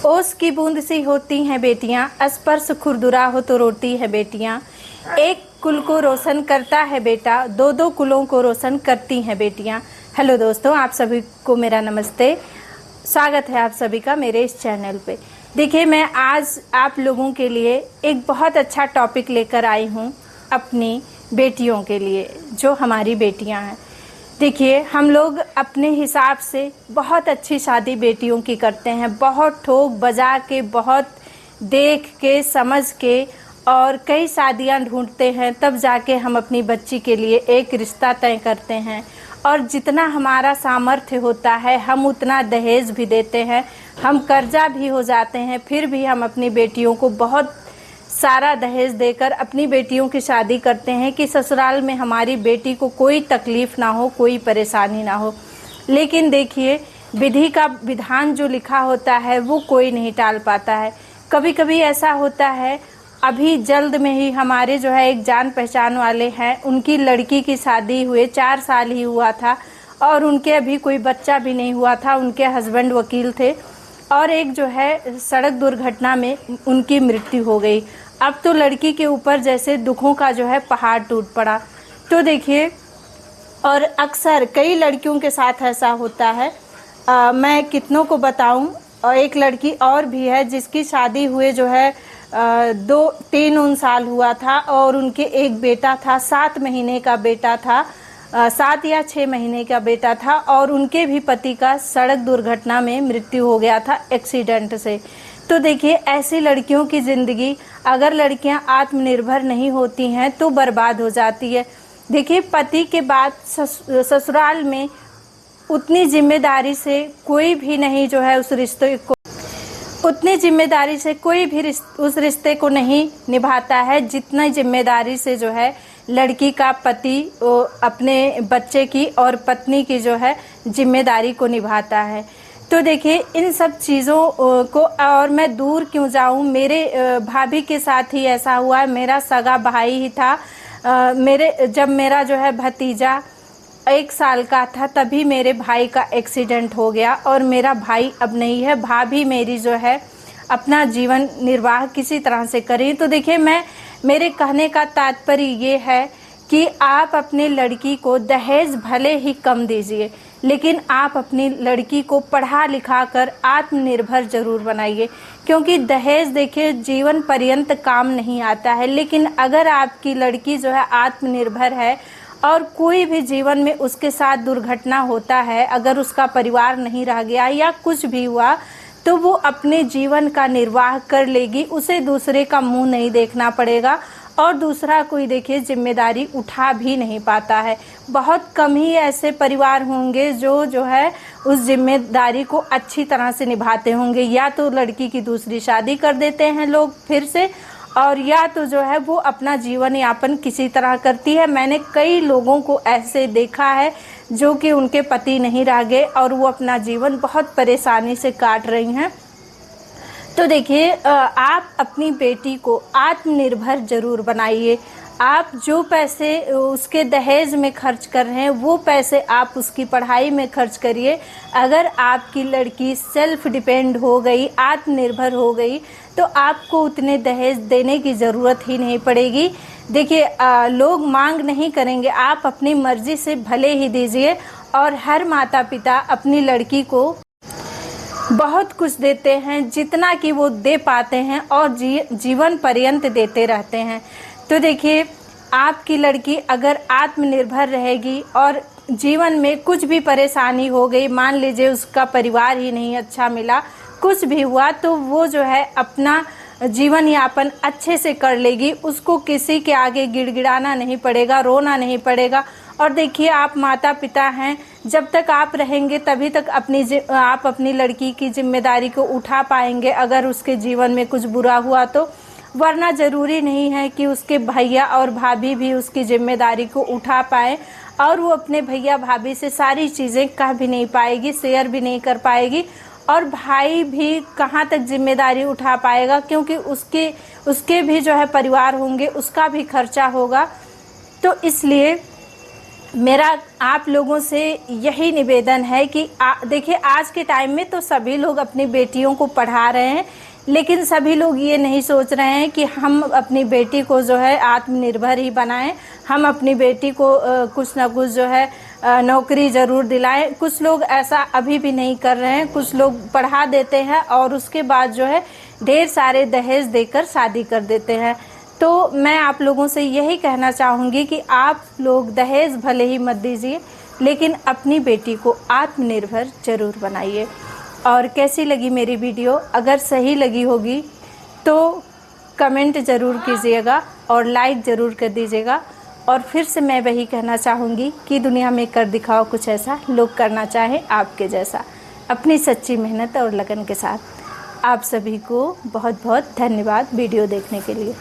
ओस की बूंद सी होती हैं बेटियां, स्पर्श खुरदुरा हो तो रोती है बेटियां। एक कुल को रोशन करता है बेटा, दो दो कुलों को रोशन करती हैं बेटियां। हेलो दोस्तों, आप सभी को मेरा नमस्ते। स्वागत है आप सभी का मेरे इस चैनल पे। देखिए, मैं आज आप लोगों के लिए एक बहुत अच्छा टॉपिक लेकर आई हूँ अपनी बेटियों के लिए, जो हमारी बेटियाँ हैं। देखिए, हम लोग अपने हिसाब से बहुत अच्छी शादी बेटियों की करते हैं, बहुत ठोक बजा के, बहुत देख के, समझ के, और कई शादियां ढूंढते हैं, तब जाके हम अपनी बच्ची के लिए एक रिश्ता तय करते हैं। और जितना हमारा सामर्थ्य होता है हम उतना दहेज भी देते हैं, हम कर्जा भी हो जाते हैं, फिर भी हम अपनी बेटियों को बहुत सारा दहेज देकर अपनी बेटियों की शादी करते हैं कि ससुराल में हमारी बेटी को कोई तकलीफ़ ना हो, कोई परेशानी ना हो। लेकिन देखिए, विधि का विधान जो लिखा होता है वो कोई नहीं टाल पाता है। कभी कभी ऐसा होता है, अभी जल्द में ही हमारे जो है एक जान पहचान वाले हैं, उनकी लड़की की शादी हुए 4 साल ही हुआ था और उनके अभी कोई बच्चा भी नहीं हुआ था। उनके हस्बैंड वकील थे और एक जो है सड़क दुर्घटना में उनकी मृत्यु हो गई। अब तो लड़की के ऊपर जैसे दुखों का जो है पहाड़ टूट पड़ा। तो देखिए, और अक्सर कई लड़कियों के साथ ऐसा होता है। मैं कितनों को बताऊं, और एक लड़की और भी है जिसकी शादी हुए जो है 2-3 साल हुआ था और उनके एक बेटा था, 7 महीने का बेटा था, 7 या 6 महीने का बेटा था, और उनके भी पति का सड़क दुर्घटना में मृत्यु हो गया था, एक्सीडेंट से। तो देखिए, ऐसी लड़कियों की ज़िंदगी, अगर लड़कियां आत्मनिर्भर नहीं होती हैं तो बर्बाद हो जाती है। देखिए, पति के बाद ससुराल में उतनी जिम्मेदारी से कोई भी नहीं जो है उस रिश्ते को, उतनी जिम्मेदारी से कोई भी उस रिश्ते को नहीं निभाता है जितना जिम्मेदारी से जो है लड़की का पति अपने बच्चे की और पत्नी की जो है जिम्मेदारी को निभाता है। तो देखिए, इन सब चीज़ों को, और मैं दूर क्यों जाऊं, मेरे भाभी के साथ ही ऐसा हुआ है। मेरा सगा भाई ही था। जब मेरा जो है भतीजा 1 साल का था तभी मेरे भाई का एक्सीडेंट हो गया और मेरा भाई अब नहीं है। भाभी मेरी जो है अपना जीवन निर्वाह किसी तरह से करें। तो देखिए, मेरे कहने का तात्पर्य ये है कि आप अपनी लड़की को दहेज भले ही कम दीजिए, लेकिन आप अपनी लड़की को पढ़ा लिखा कर आत्मनिर्भर जरूर बनाइए। क्योंकि दहेज देखिए जीवन पर्यंत काम नहीं आता है, लेकिन अगर आपकी लड़की जो है आत्मनिर्भर है और कोई भी जीवन में उसके साथ दुर्घटना होता है, अगर उसका परिवार नहीं रह गया या कुछ भी हुआ, तो वो अपने जीवन का निर्वाह कर लेगी, उसे दूसरे का मुंह नहीं देखना पड़ेगा और दूसरा कोई देखिए जिम्मेदारी उठा भी नहीं पाता है। बहुत कम ही ऐसे परिवार होंगे जो है उस जिम्मेदारी को अच्छी तरह से निभाते होंगे। या तो लड़की की दूसरी शादी कर देते हैं लोग फिर से, और या तो जो है वो अपना जीवन यापन किसी तरह करती है। मैंने कई लोगों को ऐसे देखा है जो कि उनके पति नहीं रह गए और वो अपना जीवन बहुत परेशानी से काट रही हैं। तो देखिए, आप अपनी बेटी को आत्मनिर्भर जरूर बनाइए। आप जो पैसे उसके दहेज में खर्च कर रहे हैं वो पैसे आप उसकी पढ़ाई में खर्च करिए। अगर आपकी लड़की सेल्फ डिपेंड हो गई, आत्मनिर्भर हो गई, तो आपको उतने दहेज देने की ज़रूरत ही नहीं पड़ेगी। देखिए, लोग मांग नहीं करेंगे, आप अपनी मर्जी से भले ही दीजिए। और हर माता पिता अपनी लड़की को बहुत कुछ देते हैं, जितना कि वो दे पाते हैं, और जीवन पर्यंत देते रहते हैं। तो देखिए, आपकी लड़की अगर आत्मनिर्भर रहेगी और जीवन में कुछ भी परेशानी हो गई, मान लीजिए उसका परिवार ही नहीं अच्छा मिला, कुछ भी हुआ, तो वो जो है अपना जीवन यापन अच्छे से कर लेगी। उसको किसी के आगे गिड़गिड़ाना नहीं पड़ेगा, रोना नहीं पड़ेगा। और देखिए, आप माता पिता हैं, जब तक आप रहेंगे तभी तक आप अपनी लड़की की जिम्मेदारी को उठा पाएंगे अगर उसके जीवन में कुछ बुरा हुआ तो। वरना ज़रूरी नहीं है कि उसके भैया और भाभी भी उसकी जिम्मेदारी को उठा पाए, और वो अपने भैया भाभी से सारी चीज़ें कह भी नहीं पाएगी, शेयर भी नहीं कर पाएगी, और भाई भी कहाँ तक जिम्मेदारी उठा पाएगा, क्योंकि उसके भी जो है परिवार होंगे, उसका भी खर्चा होगा। तो इसलिए मेरा आप लोगों से यही निवेदन है कि देखिए, आज के टाइम में तो सभी लोग अपनी बेटियों को पढ़ा रहे हैं, लेकिन सभी लोग ये नहीं सोच रहे हैं कि हम अपनी बेटी को जो है आत्मनिर्भर ही बनाएं, हम अपनी बेटी को कुछ ना कुछ जो है नौकरी ज़रूर दिलाएं। कुछ लोग ऐसा अभी भी नहीं कर रहे हैं, कुछ लोग पढ़ा देते हैं और उसके बाद जो है ढेर सारे दहेज देकर शादी कर देते हैं। तो मैं आप लोगों से यही कहना चाहूँगी कि आप लोग दहेज भले ही मत दीजिए, लेकिन अपनी बेटी को आत्मनिर्भर ज़रूर बनाइए। और कैसी लगी मेरी वीडियो? अगर सही लगी होगी तो कमेंट ज़रूर कीजिएगा और लाइक ज़रूर कर दीजिएगा। और फिर से मैं वही कहना चाहूँगी कि दुनिया में कर दिखाओ कुछ ऐसा लोग करना चाहें आपके जैसा, अपनी सच्ची मेहनत और लगन के साथ। आप सभी को बहुत बहुत धन्यवाद वीडियो देखने के लिए।